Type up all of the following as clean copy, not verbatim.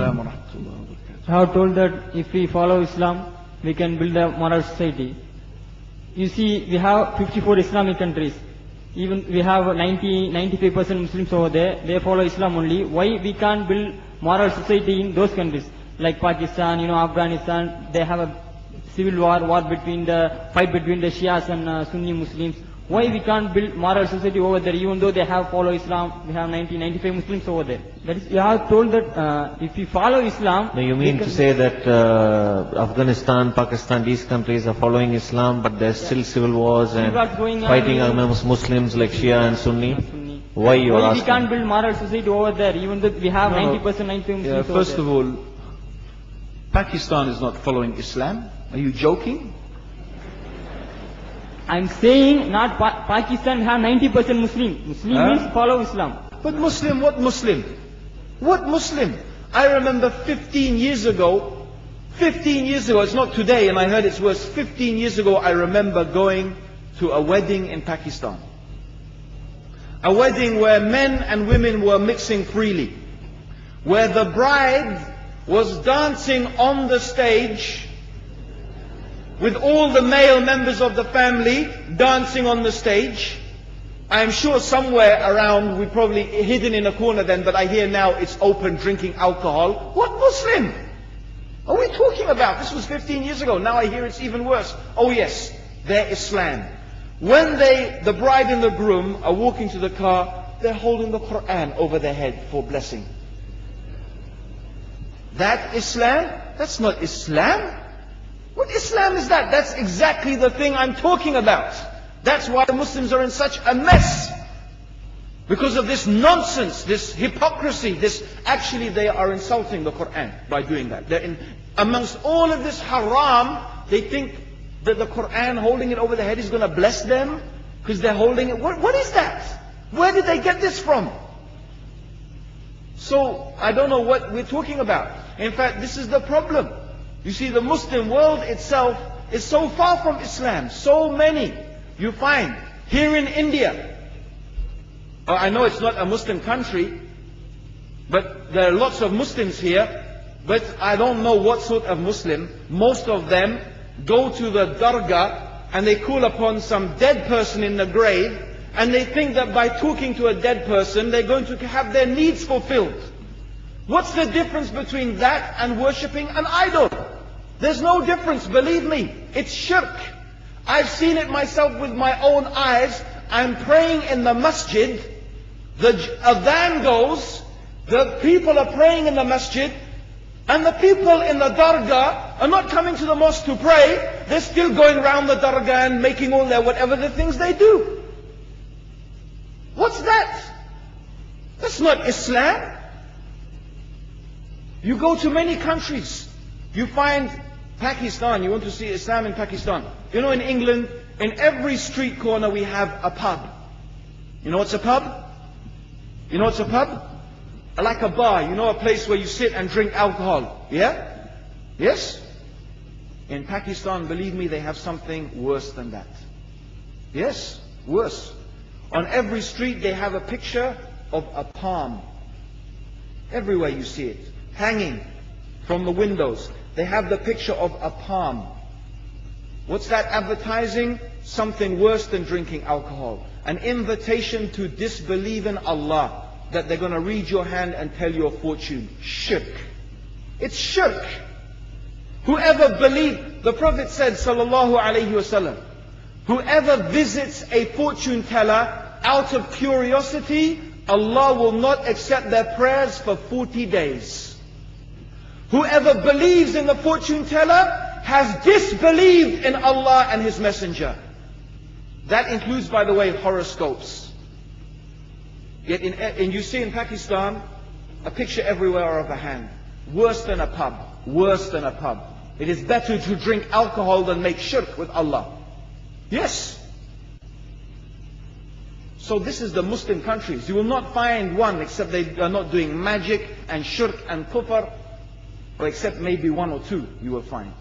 Assalam wa rahmatullahi wa barakatuh. I have told that if we follow Islam, we can build a moral society. You see, we have 54 Islamic countries. Even we have 95% Muslims over there. They follow Islam only. Why we can't build moral society in those countries? Like Pakistan, Afghanistan, they have a civil war between fight between the Shias and Sunni Muslims. Why we can't build moral society over there, even though they have follow Islam? We have 95 Muslims over there. That is, you have told that if we follow Islam... No, you mean to say that Afghanistan, Pakistan, these countries are following Islam, but there's still civil wars and fighting amongst Muslims like Shia and Sunni? Why you are asking? We can't build moral society over there, even though we have 90%, 95 Muslims over First of all, Pakistan is not following Islam. Are you joking? I'm saying not Pakistan have 90% Muslim. Muslim means follow Islam. But Muslim, what Muslim? What Muslim? I remember 15 years ago, it's not today and I heard it's worse, 15 years ago I remember going to a wedding in Pakistan. A wedding where men and women were mixing freely. Where the bride was dancing on the stage with all the male members of the family dancing on the stage. I'm sure somewhere around, we probably hidden in a corner then, but I hear now it's open, drinking alcohol. What Muslim are we talking about? This was 15 years ago. Now I hear it's even worse. Oh yes, they're Islam. When the bride and the groom are walking to the car, they're holding the Quran over their head for blessing. That Islam? That's not Islam. What Islam is that? That's exactly the thing I'm talking about. That's why the Muslims are in such a mess. Because of this nonsense, this hypocrisy, actually they are insulting the Quran by doing that. Amongst all of this haram, they think that the Quran, holding it over their head, is going to bless them because they're holding it. What is that? Where did they get this from? So, I don't know what we're talking about. In fact, this is the problem. You see, the Muslim world itself is so far from Islam. So many you find here in India. I know it's not a Muslim country, but there are lots of Muslims here. But I don't know what sort of Muslim. Most of them go to the dargah and they call upon some dead person in the grave, and they think that by talking to a dead person they're going to have their needs fulfilled. What's the difference between that and worshipping an idol? There's no difference, believe me. It's shirk. I've seen it myself with my own eyes. I'm praying in the masjid. The adhan goes. The people are praying in the masjid. And the people in the dargah are not coming to the mosque to pray. They're still going around the dargah and making all their whatever the things they do. What's that? That's not Islam. You go to many countries. You find Pakistan, you want to see Islam in Pakistan. You know, in England, in every street corner we have a pub. You know what's a pub? You know what's a pub? Like a bar, you know, a place where you sit and drink alcohol. Yeah? Yes? In Pakistan, believe me, they have something worse than that. Yes, worse. On every street they have a picture of a palm. Everywhere you see it, hanging from the windows. They have the picture of a palm. What's that advertising? Something worse than drinking alcohol. An invitation to disbelieve in Allah. That they're going to read your hand and tell your fortune. Shirk. It's shirk. Whoever believes, the Prophet said, sallallahu alaihi wasallam, whoever visits a fortune teller out of curiosity, Allah will not accept their prayers for 40 days. Whoever believes in the fortune teller has disbelieved in Allah and His Messenger. That includes, by the way, horoscopes. Yet and you see in Pakistan a picture everywhere of a hand. Worse than a pub. Worse than a pub. It is better to drink alcohol than make shirk with Allah. Yes. So this is the Muslim countries. You will not find one except they are not doing magic and shirk and kufr, or except maybe one or two you will find.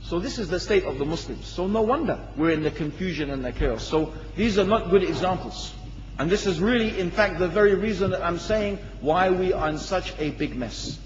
So this is the state of the Muslims. So no wonder we're in the confusion and the chaos. So these are not good examples. And this is really, in fact, the very reason that I'm saying why we are in such a big mess.